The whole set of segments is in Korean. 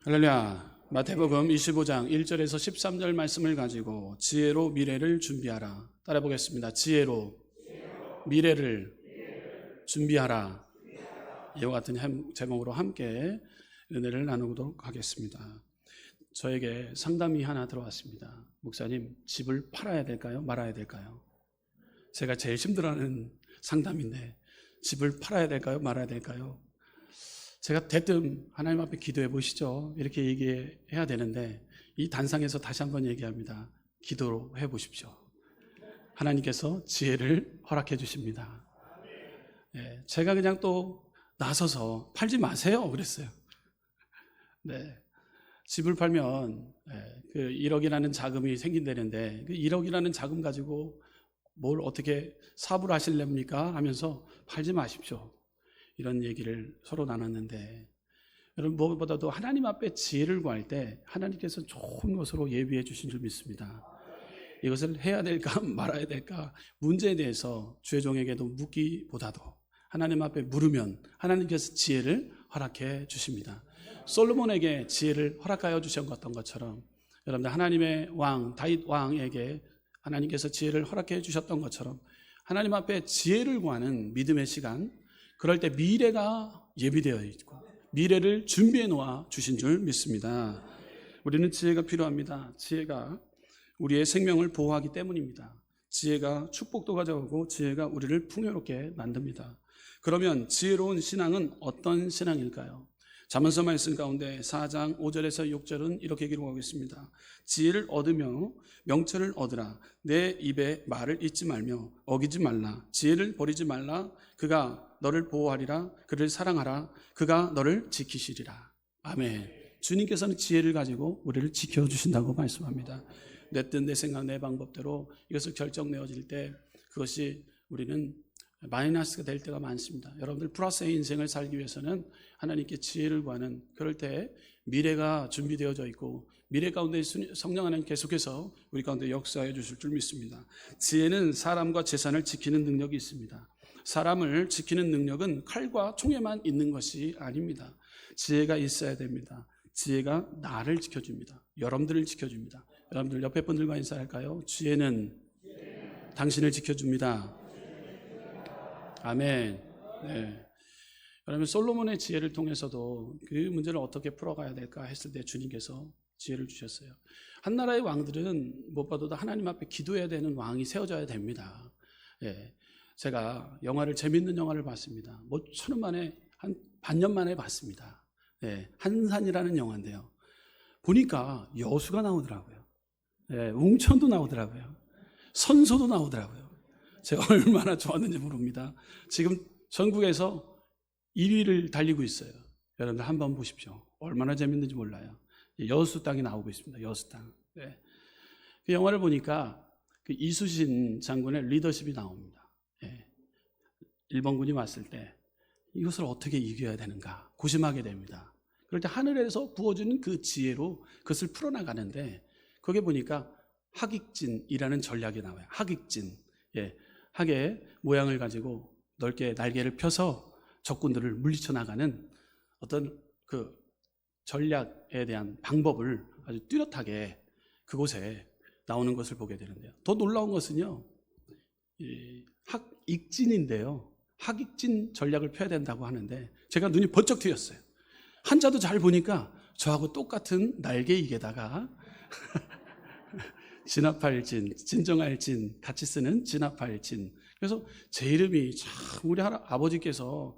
할렐루야. 마태복음 25장 1절에서 13절 말씀을 가지고 지혜로 미래를 준비하라. 따라 보겠습니다. 지혜로 미래를 준비하라. 이와 같은 제목으로 함께 은혜를 나누도록 하겠습니다. 저에게 상담이 하나 들어왔습니다. 목사님, 집을 팔아야 될까요? 말아야 될까요? 제가 제일 힘들어하는 상담인데 집을 팔아야 될까요? 말아야 될까요? 제가 대뜸 하나님 앞에 기도해 보시죠, 이렇게 얘기해야 되는데 이 단상에서 다시 한번 얘기합니다. 기도로 해 보십시오. 하나님께서 지혜를 허락해 주십니다. 제가 그냥 또 나서서 팔지 마세요 그랬어요. 집을 팔면 그 1억이라는 자금이 생긴다는데 그 1억이라는 자금 가지고 뭘 어떻게 사업을 하실랍니까? 하면서 팔지 마십시오. 이런 얘기를 서로 나눴는데, 여러분, 무엇보다도 하나님 앞에 지혜를 구할 때 하나님께서 좋은 것으로 예비해 주신 줄 믿습니다. 이것을 해야 될까 말아야 될까 문제에 대해서 주의 종에게도 묻기보다도 하나님 앞에 물으면 하나님께서 지혜를 허락해 주십니다. 솔로몬에게 지혜를 허락하여 주셨던 것처럼, 여러분들 하나님의 왕 다윗 왕에게 하나님께서 지혜를 허락해 주셨던 것처럼 하나님 앞에 지혜를 구하는 믿음의 시간, 그럴 때 미래가 예비되어 있고 미래를 준비해 놓아 주신 줄 믿습니다. 우리는 지혜가 필요합니다. 지혜가 우리의 생명을 보호하기 때문입니다. 지혜가 축복도 가져오고 지혜가 우리를 풍요롭게 만듭니다. 그러면 지혜로운 신앙은 어떤 신앙일까요? 잠언서 말씀 가운데 4장 5절에서 6절은 이렇게 기록하고 있습니다. 지혜를 얻으며 명철을 얻으라. 내 입에 말을 잊지 말며 어기지 말라. 지혜를 버리지 말라. 그가 너를 보호하리라. 그를 사랑하라. 그가 너를 지키시리라. 아멘. 주님께서는 지혜를 가지고 우리를 지켜주신다고 말씀합니다. 내 뜻, 내 생각, 내 방법대로 이것을 결정내어질 때 그것이 우리는 마이너스가 될 때가 많습니다. 여러분들 플러스의 인생을 살기 위해서는 하나님께 지혜를 구하는, 그럴 때 미래가 준비되어져 있고 미래 가운데 성령 하나님 계속해서 우리 가운데 역사해 주실 줄 믿습니다. 지혜는 사람과 재산을 지키는 능력이 있습니다. 사람을 지키는 능력은 칼과 총에만 있는 것이 아닙니다. 지혜가 있어야 됩니다. 지혜가 나를 지켜줍니다. 여러분들을 지켜줍니다. 여러분들 옆에 분들과 인사할까요? 지혜는 당신을 지켜줍니다. 아멘. 여러분, 솔로몬의 지혜를 통해서도 그 문제를 어떻게 풀어가야 될까 했을 때 주님께서 지혜를 주셨어요. 한 나라의 왕들은 무엇보다도 하나님 앞에 기도해야 되는 왕이 세워져야 됩니다. 제가 재밌는 영화를 봤습니다. 뭐 천년 만에, 한 반년 만에 봤습니다. 한산이라는 영화인데요. 보니까 여수가 나오더라고요. 웅천도 나오더라고요. 선소도 나오더라고요. 제가 얼마나 좋았는지 모릅니다. 지금 전국에서 1위를 달리고 있어요. 여러분들 한번 보십시오. 얼마나 재밌는지 몰라요. 여수 땅이 나오고 있습니다. 여수 땅. 그 영화를 보니까 그 이수신 장군의 리더십이 나옵니다. 일본군이 왔을 때 이것을 어떻게 이겨야 되는가 고심하게 됩니다. 그럴 때 하늘에서 부어주는 그 지혜로 그것을 풀어나가는데, 거기에 보니까 하객진이라는 전략이 나와요. 하객진. 학의 모양을 가지고 넓게 날개를 펴서 적군들을 물리쳐 나가는 어떤 그 전략에 대한 방법을 아주 뚜렷하게 그곳에 나오는 것을 보게 되는데요. 더 놀라운 것은요, 학익진인데요. 학익진 전략을 펴야 된다고 하는데 제가 눈이 번쩍 트였어요. 한자도 잘 보니까 저하고 똑같은 날개이게다가 진압할 진, 진정할 진, 같이 쓰는 진압할 진. 그래서 제 이름이 참 우리 아버지께서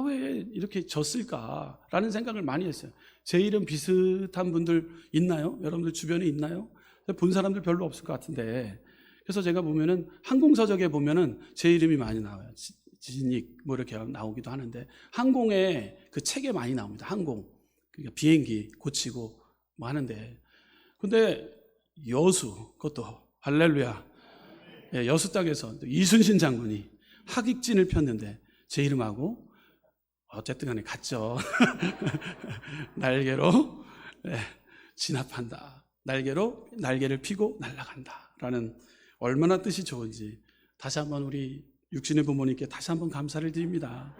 왜 이렇게 졌을까라는 생각을 많이 했어요. 제 이름 비슷한 분들 있나요? 여러분들 주변에 있나요? 본 사람들 별로 없을 것 같은데, 그래서 제가 보면은 항공서적에 보면은 제 이름이 많이 나와요. 진익 뭐 이렇게 나오기도 하는데, 항공에 그 책에 많이 나옵니다. 항공, 그러니까 비행기 고치고 뭐 하는데, 근데 여수, 그것도 할렐루야, 여수 땅에서 이순신 장군이 학익진을 폈는데 제 이름하고 어쨌든 간에 같죠. 날개로 진압한다. 날개를 피고 날아간다 라는, 얼마나 뜻이 좋은지 다시 한번 우리 육신의 부모님께 다시 한번 감사를 드립니다.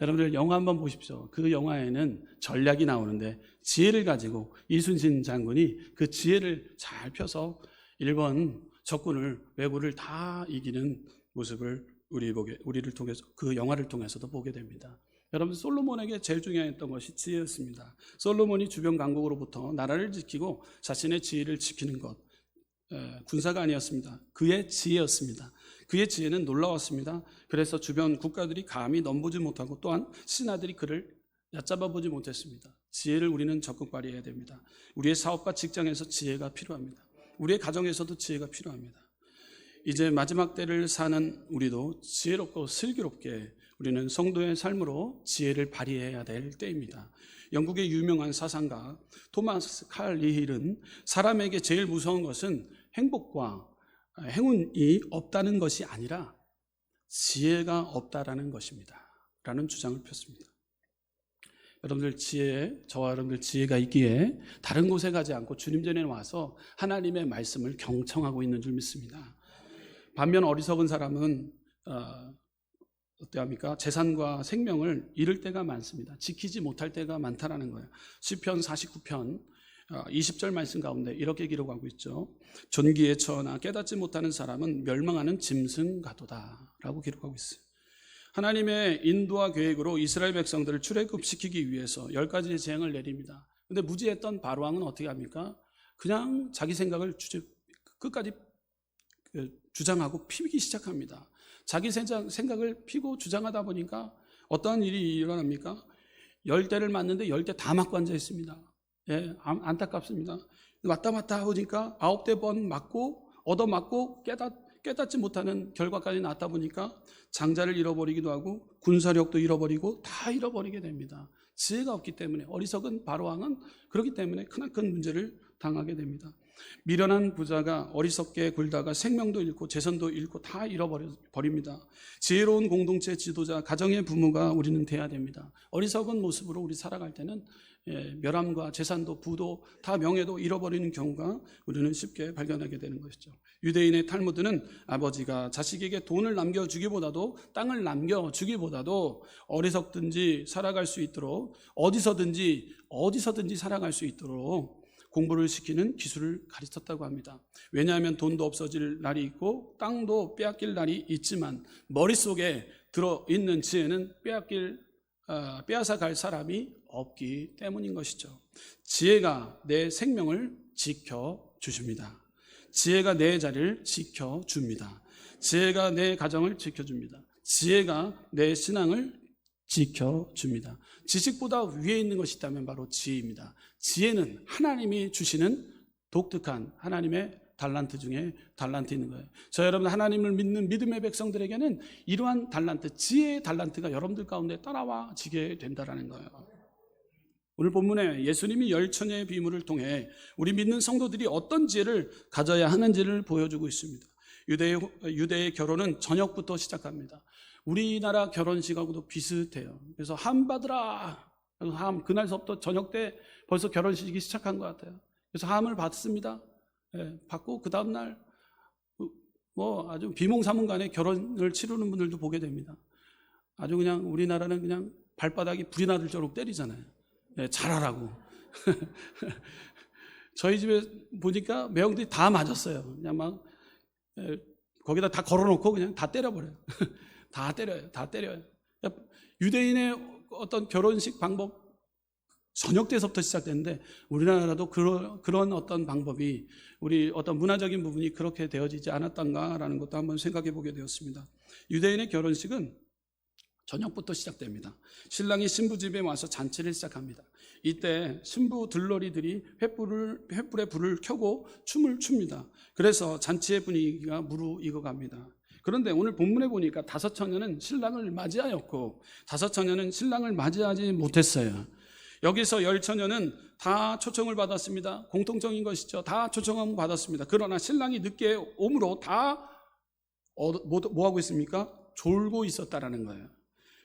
여러분들 영화 한번 보십시오. 그 영화에는 전략이 나오는데 지혜를 가지고 이순신 장군이 그 지혜를 잘 펴서 일본 적군을, 왜구를 다 이기는 모습을 우리를 통해서, 그 영화를 통해서도 보게 됩니다. 여러분, 솔로몬에게 제일 중요했던 것이 지혜였습니다. 솔로몬이 주변 강국으로부터 나라를 지키고 자신의 지혜를 지키는 것, 군사가 아니었습니다. 그의 지혜였습니다. 그의 지혜는 놀라웠습니다. 그래서 주변 국가들이 감히 넘보지 못하고 또한 신하들이 그를 얕잡아 보지 못했습니다. 지혜를 우리는 적극 발휘해야 됩니다. 우리의 사업과 직장에서 지혜가 필요합니다. 우리의 가정에서도 지혜가 필요합니다. 이제 마지막 때를 사는 우리도 지혜롭고 슬기롭게 우리는 성도의 삶으로 지혜를 발휘해야 될 때입니다. 영국의 유명한 사상가 토마스 칼리힐은 사람에게 제일 무서운 것은 행복과 행운이 없다는 것이 아니라 지혜가 없다라는 것입니다 라는 주장을 폈습니다. 여러분들 저와 여러분들 지혜가 있기에 다른 곳에 가지 않고 주님 전에 와서 하나님의 말씀을 경청하고 있는 줄 믿습니다. 반면 어리석은 사람은 어때합니까? 재산과 생명을 잃을 때가 많습니다. 지키지 못할 때가 많다라는 거예요. 시편 49편 20절 말씀 가운데 이렇게 기록하고 있죠. 존귀에 처하나 깨닫지 못하는 사람은 멸망하는 짐승가도다 라고 기록하고 있어요. 하나님의 인도와 계획으로 이스라엘 백성들을 출애굽시키기 위해서 10가지의 재앙을 내립니다. 그런데 무지했던 바로왕은 어떻게 합니까? 그냥 자기 생각을 끝까지 주장하고 피우기 시작합니다. 자기 생각을 피고 주장하다 보니까 어떠한 일이 일어납니까? 10대를 맞는데 10대 다 맞고 앉아 있습니다. 예, 안타깝습니다. 맞다 보니까 9대 번 맞고 얻어맞고 깨닫지 못하는 결과까지 났다 보니까 장자를 잃어버리기도 하고 군사력도 잃어버리고 다 잃어버리게 됩니다. 지혜가 없기 때문에, 어리석은 바로왕은 그렇기 때문에 크나큰 문제를 당하게 됩니다. 미련한 부자가 어리석게 굴다가 생명도 잃고 재산도 잃고 다 잃어버립니다. 지혜로운 공동체 지도자, 가정의 부모가 우리는 돼야 됩니다. 어리석은 모습으로 우리 살아갈 때는 멸함과 재산도 부도 다 명예도 잃어버리는 경우가 우리는 쉽게 발견하게 되는 것이죠. 유대인의 탈무드는 아버지가 자식에게 돈을 남겨주기보다도, 땅을 남겨주기보다도 어리석든지 살아갈 수 있도록 어디서든지 살아갈 수 있도록 공부를 시키는 기술을 가르쳤다고 합니다. 왜냐하면 돈도 없어질 날이 있고 땅도 빼앗길 날이 있지만 머릿속에 들어있는 지혜는 빼앗아 갈 사람이 없기 때문인 것이죠. 지혜가 내 생명을 지켜주십니다. 지혜가 내 자리를 지켜줍니다. 지혜가 내 가정을 지켜줍니다. 지혜가 내 신앙을 지켜줍니다. 지식보다 위에 있는 것이 있다면 바로 지혜입니다. 지혜는 하나님이 주시는 독특한 하나님의 달란트 중에 달란트 있는 거예요. 저 여러분, 하나님을 믿는 믿음의 백성들에게는 이러한 달란트, 지혜의 달란트가 여러분들 가운데 따라와 지게 된다라는 거예요. 오늘 본문에 예수님이 열처녀의 비밀을 통해 우리 믿는 성도들이 어떤 지혜를 가져야 하는지를 보여주고 있습니다. 유대의 결혼은 저녁부터 시작합니다. 우리나라 결혼식하고도 비슷해요. 그래서 함 받으라. 그날서부터 저녁 때 벌써 결혼식이 시작한 것 같아요. 그래서 함을 받습니다. 받고 그 다음날 아주 비몽사몽간에 결혼을 치르는 분들도 보게 됩니다. 아주 그냥 우리나라는 그냥 발바닥이 불이 나들 정도로 때리잖아요. 잘하라고. 저희 집에 보니까 매형들이 다 맞았어요. 그냥 막 거기다 다 걸어놓고 그냥 다 때려버려요. 다 때려요. 유대인의 어떤 결혼식 방법 저녁 때서부터 시작됐는데 우리나라도 그런 어떤 방법이, 우리 어떤 문화적인 부분이 그렇게 되어지지 않았던가라는 것도 한번 생각해 보게 되었습니다. 유대인의 결혼식은 저녁부터 시작됩니다. 신랑이 신부 집에 와서 잔치를 시작합니다. 이때 신부 들러리들이 횃불에 불을 켜고 춤을 춥니다. 그래서 잔치의 분위기가 무르익어갑니다. 그런데 오늘 본문에 보니까 5처녀는 신랑을 맞이하였고 5처녀는 신랑을 맞이하지 못했어요. 여기서 10처녀는 다 초청을 받았습니다. 공통적인 것이죠. 다 초청을 받았습니다. 그러나 신랑이 늦게 오므로 다 뭐 하고 있습니까? 졸고 있었다라는 거예요.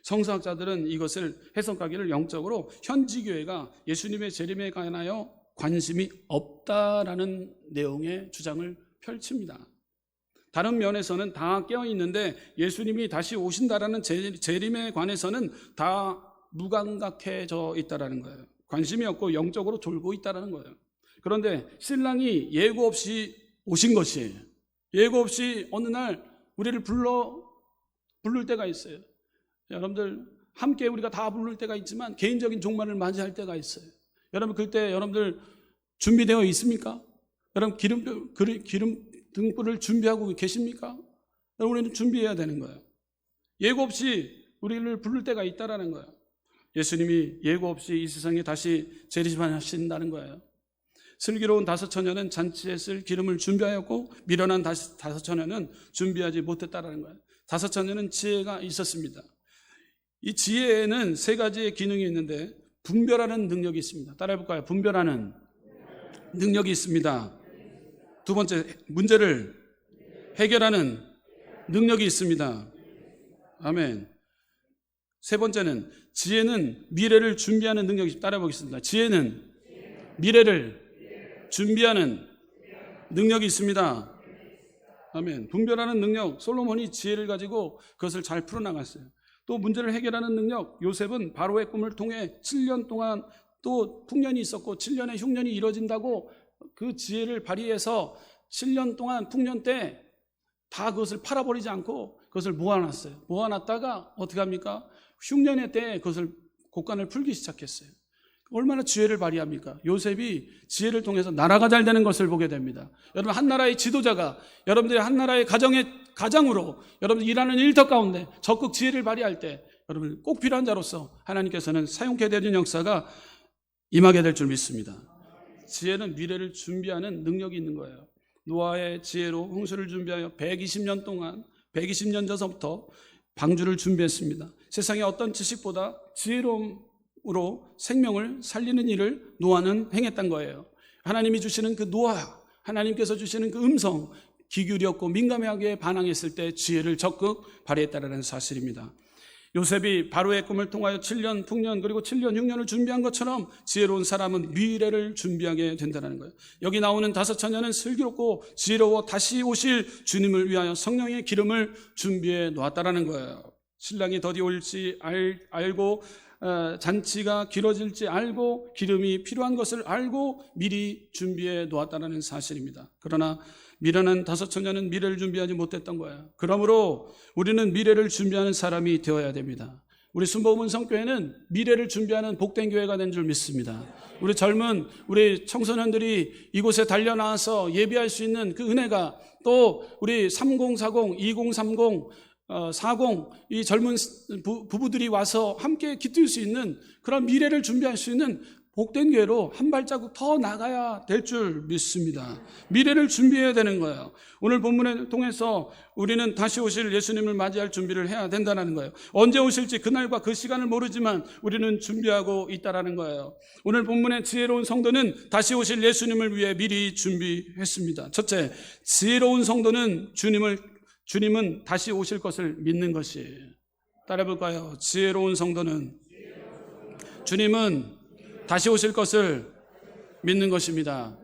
성서학자들은 이것을 해석하기를 영적으로 현지 교회가 예수님의 재림에 관하여 관심이 없다라는 내용의 주장을 펼칩니다. 다른 면에서는 다 깨어 있는데 예수님이 다시 오신다라는 재림에 관해서는 다 무감각해져 있다라는 거예요. 관심이 없고 영적으로 졸고 있다라는 거예요. 그런데 신랑이 예고 없이 오신 것이에요. 예고 없이 어느 날 우리를 부를 때가 있어요. 여러분들 함께 우리가 다 부를 때가 있지만 개인적인 종말을 맞이할 때가 있어요. 여러분 그때 여러분들 준비되어 있습니까? 여러분 기름 등불을 준비하고 계십니까? 여러분 우리는 준비해야 되는 거예요. 예고 없이 우리를 부를 때가 있다라는 거예요. 예수님이 예고 없이 이 세상에 다시 재림하신다는 거예요. 슬기로운 다섯 처녀는 잔치에 쓸 기름을 준비하였고 미련한 다섯 처녀는 준비하지 못했다라는 거예요. 다섯 처녀는 지혜가 있었습니다. 이 지혜에는 세 가지의 기능이 있는데 분별하는 능력이 있습니다. 따라해볼까요? 분별하는 능력이 있습니다. 두 번째, 문제를 해결하는 능력이 있습니다. 아멘. 세 번째는 지혜는 미래를 준비하는 능력이 있습니다. 따라해보겠습니다. 지혜는 미래를 준비하는 능력이 있습니다. 아멘. 분별하는 능력, 솔로몬이 지혜를 가지고 그것을 잘 풀어나갔어요. 또 문제를 해결하는 능력, 요셉은 바로의 꿈을 통해 7년 동안 또 풍년이 있었고 7년의 흉년이 이뤄진다고 그 지혜를 발휘해서 7년 동안 풍년 때 다 그것을 팔아버리지 않고 그것을 모아놨어요. 모아놨다가 어떻게 합니까? 흉년의 때에 그것을 곡간을 풀기 시작했어요. 얼마나 지혜를 발휘합니까? 요셉이 지혜를 통해서 나라가 잘 되는 것을 보게 됩니다. 여러분 한 나라의 지도자가 여러분들이 한 나라의 가장으로 여러분들 일하는 일터 가운데 적극 지혜를 발휘할 때 여러분 꼭 필요한 자로서 하나님께서는 사용케 되는 역사가 임하게 될 줄 믿습니다. 지혜는 미래를 준비하는 능력이 있는 거예요. 노아의 지혜로 홍수를 준비하여 120년 동안 120년 전서부터 방주를 준비했습니다. 세상의 어떤 지식보다 지혜로움으로 생명을 살리는 일을 노아는 행했던 거예요. 하나님이 주시는 그 노아, 하나님께서 주시는 그 음성, 귀 기울였고 민감하게 반항했을 때 지혜를 적극 발휘했다는 사실입니다. 요셉이 바로의 꿈을 통하여 7년 풍년 그리고 7년 흉년을 준비한 것처럼 지혜로운 사람은 미래를 준비하게 된다는 거예요. 여기 나오는 다섯 처녀는 슬기롭고 지혜로워 다시 오실 주님을 위하여 성령의 기름을 준비해 놓았다는 거예요. 신랑이 더디 올지 알고 잔치가 길어질지 알고 기름이 필요한 것을 알고 미리 준비해 놓았다는 사실입니다. 그러나 미련한 다섯 처녀는 미래를 준비하지 못했던 거예요. 그러므로 우리는 미래를 준비하는 사람이 되어야 됩니다. 우리 순복음 성교회는 미래를 준비하는 복된 교회가 된 줄 믿습니다. 우리 젊은 우리 청소년들이 이곳에 달려나와서 예비할 수 있는 그 은혜가 또 우리 3040, 2030 40, 이 젊은 부부들이 와서 함께 깃들 수 있는 그런 미래를 준비할 수 있는 복된 교회로 한 발자국 더 나가야 될 줄 믿습니다. 미래를 준비해야 되는 거예요. 오늘 본문을 통해서 우리는 다시 오실 예수님을 맞이할 준비를 해야 된다는 거예요. 언제 오실지 그날과 그 시간을 모르지만 우리는 준비하고 있다는 거예요. 오늘 본문의 지혜로운 성도는 다시 오실 예수님을 위해 미리 준비했습니다. 첫째, 지혜로운 성도는 주님은 다시 오실 것을 믿는 것이에요. 따라해볼까요? 지혜로운 성도는 주님은 다시 오실 것을 믿는 것입니다.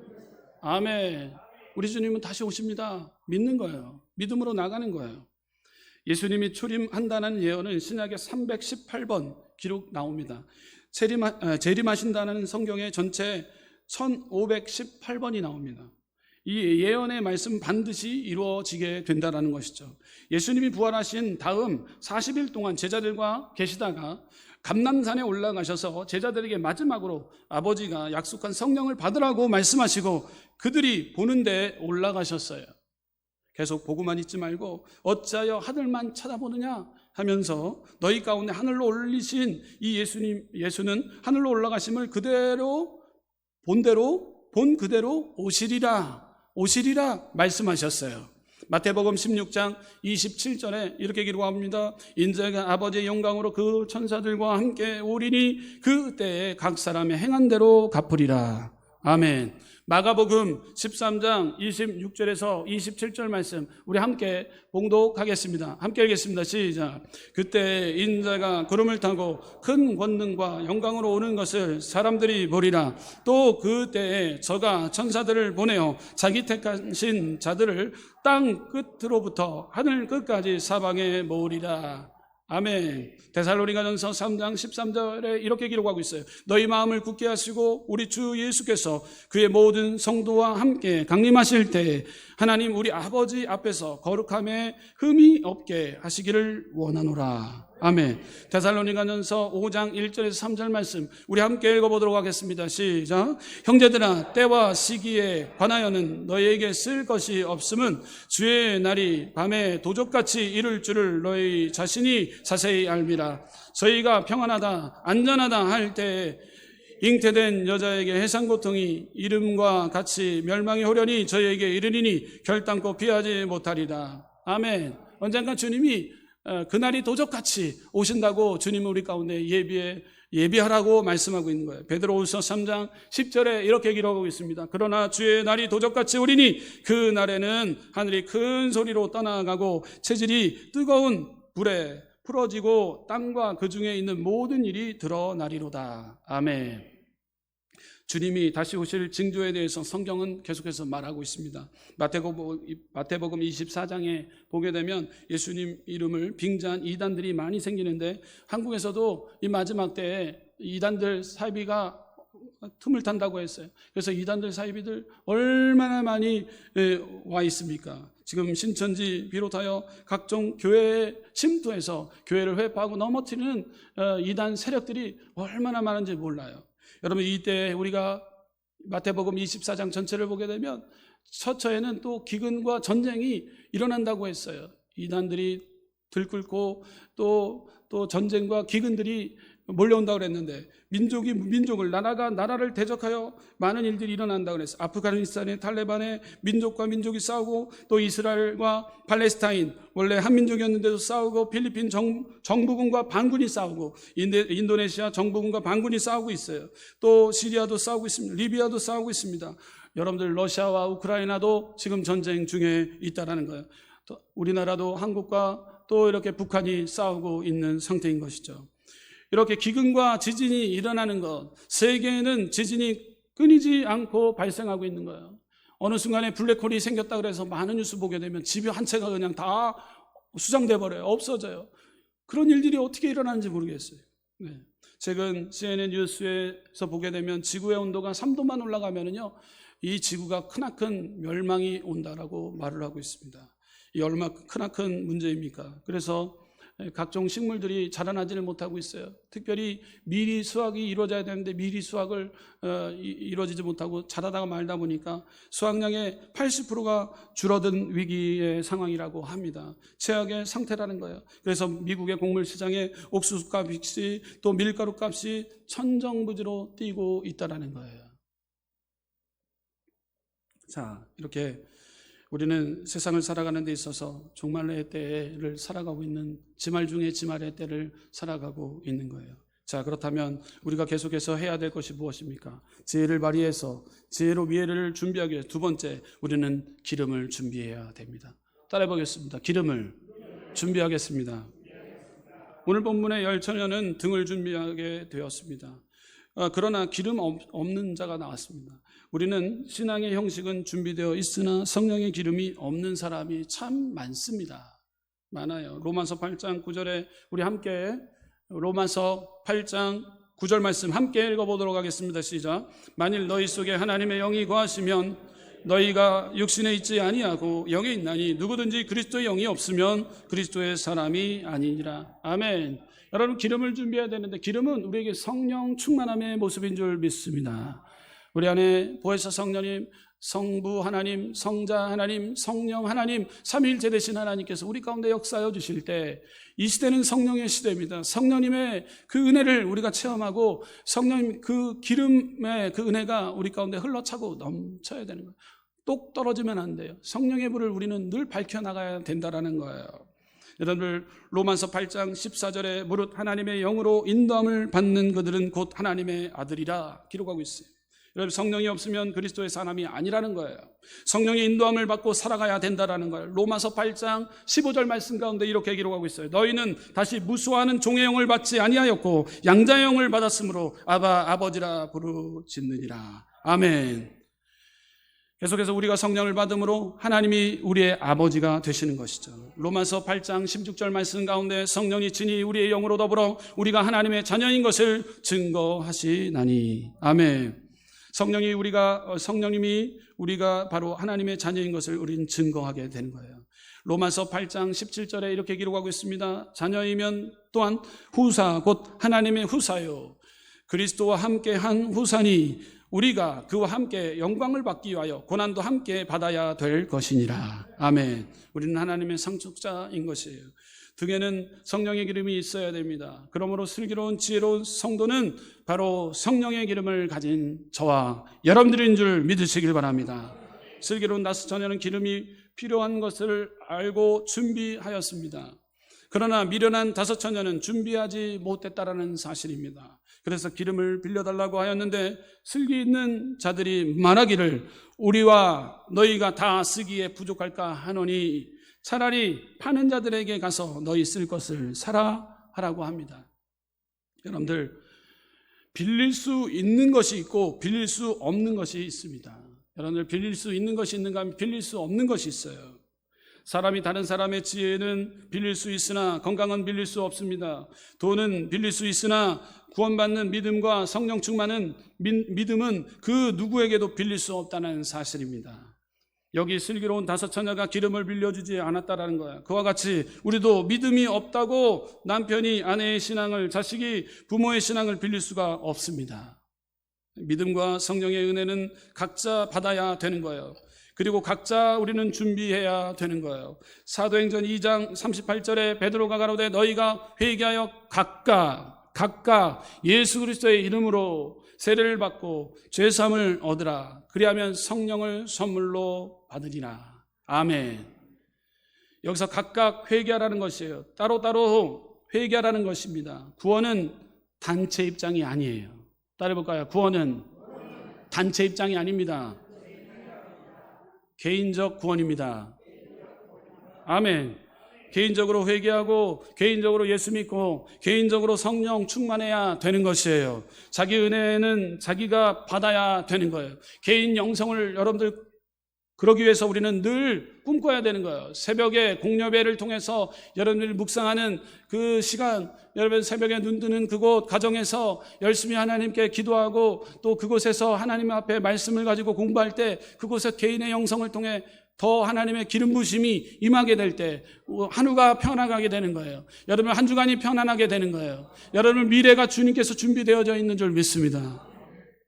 아멘. 우리 주님은 다시 오십니다. 믿는 거예요. 믿음으로 나가는 거예요. 예수님이 출임한다는 예언은 신약에 318번 기록 나옵니다. 재림하신다는 성경의 전체 1518번이 나옵니다. 이 예언의 말씀 반드시 이루어지게 된다는 것이죠. 예수님이 부활하신 다음 40일 동안 제자들과 계시다가 감람산에 올라가셔서 제자들에게 마지막으로 아버지가 약속한 성령을 받으라고 말씀하시고 그들이 보는 데 올라가셨어요. 계속 보고만 있지 말고 어찌하여 하늘만 쳐다보느냐 하면서 너희 가운데 하늘로 올리신 이 예수는 하늘로 올라가심을 본 그대로 오시리라 말씀하셨어요. 마태복음 16장 27절에 이렇게 기록합니다. 인자가 아버지의 영광으로 그 천사들과 함께 오리니 그때에 각 사람의 행한 대로 갚으리라. 아멘. 마가복음 13장 26절에서 27절 말씀 우리 함께 봉독하겠습니다. 함께 읽겠습니다. 시작. 그때 인자가 구름을 타고 큰 권능과 영광으로 오는 것을 사람들이 보리라. 또 그때에 저가 천사들을 보내어 자기 택하신 자들을 땅 끝으로부터 하늘 끝까지 사방에 모으리라. 아멘. 데살로니가전서 3장 13절에 이렇게 기록하고 있어요. 너희 마음을 굳게 하시고 우리 주 예수께서 그의 모든 성도와 함께 강림하실 때 하나님 우리 아버지 앞에서 거룩함에 흠이 없게 하시기를 원하노라. 아멘. 데살로니가전서 5장 1절에서 3절 말씀 우리 함께 읽어보도록 하겠습니다. 시작. 형제들아 때와 시기에 관하여는 너희에게 쓸 것이 없음은 주의 날이 밤에 도적같이 이를 줄을 너희 자신이 자세히 알미라. 저희가 평안하다 안전하다 할 때에 잉태된 여자에게 해산고통이 이름과 같이 멸망이 호련히 저희에게 이르리니 결단코 피하지 못하리라. 아멘. 언젠가 주님이 그날이 도적같이 오신다고 주님은 우리 가운데 예비하라고 말씀하고 있는 거예요. 베드로후서 3장 10절에 이렇게 기록하고 있습니다. 그러나 주의 날이 도적같이 오리니 그 날에는 하늘이 큰 소리로 떠나가고 체질이 뜨거운 불에 풀어지고 땅과 그 중에 있는 모든 일이 드러나리로다. 아멘. 주님이 다시 오실 징조에 대해서 성경은 계속해서 말하고 있습니다. 마태복음 24장에 보게 되면 예수님 이름을 빙자한 이단들이 많이 생기는데 한국에서도 이 마지막 때에 이단들 사이비가 틈을 탄다고 했어요. 그래서 이단들 사이비들 얼마나 많이 와 있습니까? 지금 신천지 비롯하여 각종 교회에 침투해서 교회를 회파하고 넘어뜨리는 이단 세력들이 얼마나 많은지 몰라요. 여러분 이때 우리가 마태복음 24장 전체를 보게 되면 처처에는 또 기근과 전쟁이 일어난다고 했어요. 이단들이 들끓고 또 전쟁과 기근들이 몰려온다고 그랬는데 민족이 민족을 나라가 나라를 대적하여 많은 일들이 일어난다고 그랬어요. 아프가니스탄의 탈레반의 민족과 민족이 싸우고 또 이스라엘과 팔레스타인 원래 한 민족이었는데도 싸우고 필리핀 정부군과 반군이 싸우고 인도네시아 정부군과 반군이 싸우고 있어요. 또 시리아도 싸우고 있습니다. 리비아도 싸우고 있습니다. 여러분들 러시아와 우크라이나도 지금 전쟁 중에 있다라는 거예요. 또 우리나라도 한국과 또 이렇게 북한이 싸우고 있는 상태인 것이죠. 이렇게 기근과 지진이 일어나는 것, 세계에는 지진이 끊이지 않고 발생하고 있는 거예요. 어느 순간에 블랙홀이 생겼다 그래서 많은 뉴스 보게 되면 집이 한 채가 그냥 다 수장돼 버려요. 없어져요. 그런 일들이 어떻게 일어나는지 모르겠어요. 네. 최근 CNN 뉴스에서 보게 되면 지구의 온도가 3도만 올라가면은요, 이 지구가 크나큰 멸망이 온다라고 말을 하고 있습니다. 이 얼마나 크나큰 문제입니까? 그래서 각종 식물들이 자라나지를 못하고 있어요. 특별히 미리 수확이 이루어져야 되는데 미리 수확을 이루어지지 못하고 자라다가 말다 보니까 수확량의 80%가 줄어든 위기의 상황이라고 합니다. 최악의 상태라는 거예요. 그래서 미국의 곡물 시장에 옥수수 값이 또 밀가루 값이 천정부지로 뛰고 있다는 거예요. 자, 이렇게 우리는 세상을 살아가는 데 있어서 종말의 때를 살아가고 있는 지말 중에 지말의 때를 살아가고 있는 거예요. 자, 그렇다면 우리가 계속해서 해야 될 것이 무엇입니까? 지혜를 발휘해서 지혜로 미래를 준비하기 위해 두 번째, 우리는 기름을 준비해야 됩니다. 따라해 보겠습니다. 기름을 준비하겠습니다. 오늘 본문의 열처녀는 등을 준비하게 되었습니다. 그러나 기름 없는 자가 나왔습니다. 우리는 신앙의 형식은 준비되어 있으나 성령의 기름이 없는 사람이 참 많습니다. 많아요. 로마서 8장 9절에 우리 함께 로마서 8장 9절 말씀 함께 읽어보도록 하겠습니다. 시작. 만일 너희 속에 하나님의 영이 거하시면 너희가 육신에 있지 아니하고 영에 있나니 누구든지 그리스도의 영이 없으면 그리스도의 사람이 아니니라. 아멘. 여러분, 기름을 준비해야 되는데 기름은 우리에게 성령 충만함의 모습인 줄 믿습니다. 우리 안에 보혜사 성령님, 성부 하나님, 성자 하나님, 성령 하나님, 삼위일체 되신 하나님께서 우리 가운데 역사하여 주실 때 이 시대는 성령의 시대입니다. 성령님의 그 은혜를 우리가 체험하고 성령님 그 기름의 그 은혜가 우리 가운데 흘러차고 넘쳐야 되는 거예요. 똑 떨어지면 안 돼요. 성령의 불을 우리는 늘 밝혀나가야 된다는 거예요. 여러분들 로마서 8장 14절에 무릇 하나님의 영으로 인도함을 받는 그들은 곧 하나님의 아들이라 기록하고 있어요. 여러분, 성령이 없으면 그리스도의 사람이 아니라는 거예요. 성령의 인도함을 받고 살아가야 된다라는 거예요. 로마서 8장 15절 말씀 가운데 이렇게 기록하고 있어요. 너희는 다시 무수하는 종의 영을 받지 아니하였고 양자의 영을 받았으므로 아바 아버지라 부르짖느니라. 아멘. 계속해서 우리가 성령을 받음으로 하나님이 우리의 아버지가 되시는 것이죠. 로마서 8장 16절 말씀 가운데 성령이 친히 우리의 영으로 더불어 우리가 하나님의 자녀인 것을 증거하시나니. 아멘. 성령님이 우리가 바로 하나님의 자녀인 것을 우리는 증거하게 되는 거예요. 로마서 8장 17절에 이렇게 기록하고 있습니다. 자녀이면 또한 후사 곧 하나님의 후사요 그리스도와 함께한 후사니 우리가 그와 함께 영광을 받기 위하여 고난도 함께 받아야 될 것이니라. 아멘. 우리는 하나님의 상속자인 것이에요. 등에는 성령의 기름이 있어야 됩니다. 그러므로 슬기로운 지혜로운 성도는 바로 성령의 기름을 가진 저와 여러분들인 줄 믿으시길 바랍니다. 슬기로운 다섯 처녀는 기름이 필요한 것을 알고 준비하였습니다. 그러나 미련한 다섯 처녀는 준비하지 못했다라는 사실입니다. 그래서 기름을 빌려달라고 하였는데 슬기 있는 자들이 말하기를 우리와 너희가 다 쓰기에 부족할까 하노니 차라리 파는 자들에게 가서 너희 쓸 것을 사라 하라고 합니다. 여러분들, 빌릴 수 있는 것이 있고 빌릴 수 없는 것이 있습니다. 여러분들, 빌릴 수 있는 것이 있는가 하면 빌릴 수 없는 것이 있어요. 사람이 다른 사람의 지혜는 빌릴 수 있으나 건강은 빌릴 수 없습니다. 돈은 빌릴 수 있으나 구원받는 믿음과 성령 충만은 믿음은 그 누구에게도 빌릴 수 없다는 사실입니다. 여기 슬기로운 다섯 처녀가 기름을 빌려주지 않았다라는 거야. 그와 같이 우리도 믿음이 없다고 남편이 아내의 신앙을, 자식이 부모의 신앙을 빌릴 수가 없습니다. 믿음과 성령의 은혜는 각자 받아야 되는 거예요. 그리고 각자 우리는 준비해야 되는 거예요. 사도행전 2장 38절에 베드로가 가로되 너희가 회개하여 각각 예수 그리스도의 이름으로 세례를 받고 죄사함을 얻으라. 그리하면 성령을 선물로 받으리라. 아멘. 여기서 각각 회개하라는 것이에요. 따로따로 회개하라는 것입니다. 구원은 단체 입장이 아니에요. 따라해볼까요? 구원은 단체 입장이 아닙니다. 개인적 구원입니다. 아멘. 개인적으로 회개하고 개인적으로 예수 믿고 개인적으로 성령 충만해야 되는 것이에요. 자기 은혜는 자기가 받아야 되는 거예요. 개인 영성을 여러분들 그러기 위해서 우리는 늘 꿈꿔야 되는 거예요. 새벽에 공여배를 통해서 여러분들이 묵상하는 그 시간, 여러분 새벽에 눈 뜨는 그곳 가정에서 열심히 하나님께 기도하고 또 그곳에서 하나님 앞에 말씀을 가지고 공부할 때 그곳에 개인의 영성을 통해 더 하나님의 기름 부심이 임하게 될 때 한 주가 편안하게 되는 거예요. 여러분 한 주간이 편안하게 되는 거예요. 여러분 미래가 주님께서 준비되어져 있는 줄 믿습니다.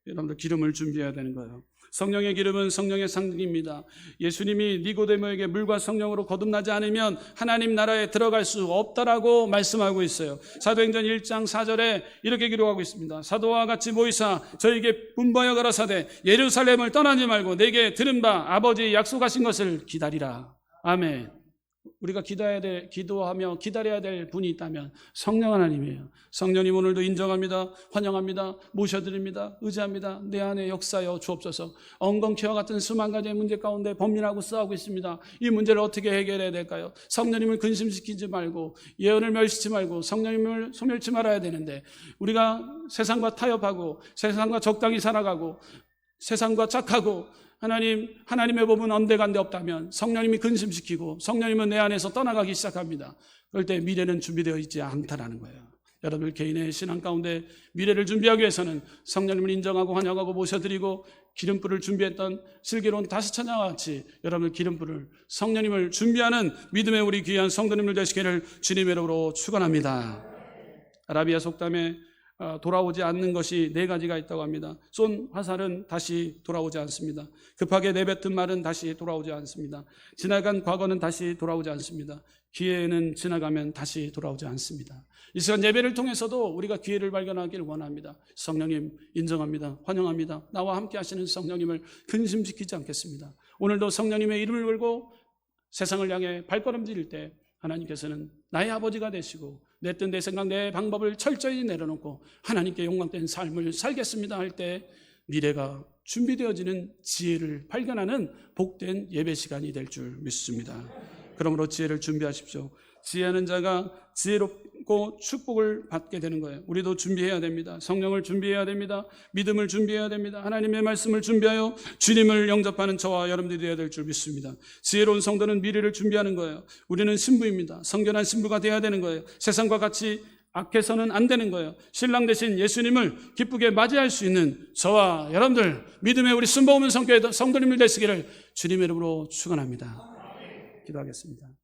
여러분들 기름을 준비해야 되는 거예요. 성령의 기름은 성령의 상징입니다. 예수님이 니고데모에게 물과 성령으로 거듭나지 않으면 하나님 나라에 들어갈 수 없다라고 말씀하고 있어요. 사도행전 1장 4절에 이렇게 기록하고 있습니다. 사도와 같이 모이사 저에게 분부하여 가라사대 예루살렘을 떠나지 말고 내게 들은 바 아버지 약속하신 것을 기다리라. 아멘. 우리가 기도하며 기다려야 될 분이 있다면 성령 하나님이에요. 성령님 오늘도 인정합니다. 환영합니다. 모셔드립니다. 의지합니다. 내 안에 역사여 주옵소서. 엉겅퀴와 같은 수만 가지의 문제 가운데 범민하고 싸우고 있습니다. 이 문제를 어떻게 해결해야 될까요? 성령님을 근심시키지 말고 예언을 멸시치 말고 성령님을 소멸치 말아야 되는데 우리가 세상과 타협하고 세상과 적당히 살아가고 세상과 착하고 하나님의 법은 언데간데 없다면 성령님이 근심시키고 성령님은 내 안에서 떠나가기 시작합니다. 그럴 때 미래는 준비되어 있지 않다라는 거예요. 여러분 개인의 신앙 가운데 미래를 준비하기 위해서는 성령님을 인정하고 환영하고 모셔드리고 기름불을 준비했던 슬기로운 다섯 처녀와 같이 여러분 기름불을 성령님을 준비하는 믿음의 우리 귀한 성도님들 되시기를 주님의 이름으로 축원합니다. 아라비아 속담에 돌아오지 않는 것이 네 가지가 있다고 합니다. 쏜 화살은 다시 돌아오지 않습니다. 급하게 내뱉은 말은 다시 돌아오지 않습니다. 지나간 과거는 다시 돌아오지 않습니다. 기회는 지나가면 다시 돌아오지 않습니다. 이 시간 예배를 통해서도 우리가 기회를 발견하기를 원합니다. 성령님 인정합니다. 환영합니다. 나와 함께 하시는 성령님을 근심시키지 않겠습니다. 오늘도 성령님의 이름을 걸고 세상을 향해 발걸음질 때 하나님께서는 나의 아버지가 되시고 내 뜻, 내 생각, 내 방법을 철저히 내려놓고 하나님께 영광된 삶을 살겠습니다 할 때 미래가 준비되어지는 지혜를 발견하는 복된 예배 시간이 될 줄 믿습니다. 그러므로 지혜를 준비하십시오. 지혜하는 자가 지혜롭고 축복을 받게 되는 거예요. 우리도 준비해야 됩니다. 성령을 준비해야 됩니다. 믿음을 준비해야 됩니다. 하나님의 말씀을 준비하여 주님을 영접하는 저와 여러분들이 되어야 될 줄 믿습니다. 지혜로운 성도는 미래를 준비하는 거예요. 우리는 신부입니다. 성결한 신부가 되어야 되는 거예요. 세상과 같이 악해서는 안 되는 거예요. 신랑 되신 예수님을 기쁘게 맞이할 수 있는 저와 여러분들, 믿음의 우리 순복음 성도님들 되시기를 주님의 이름으로 축원합니다. 기도하겠습니다.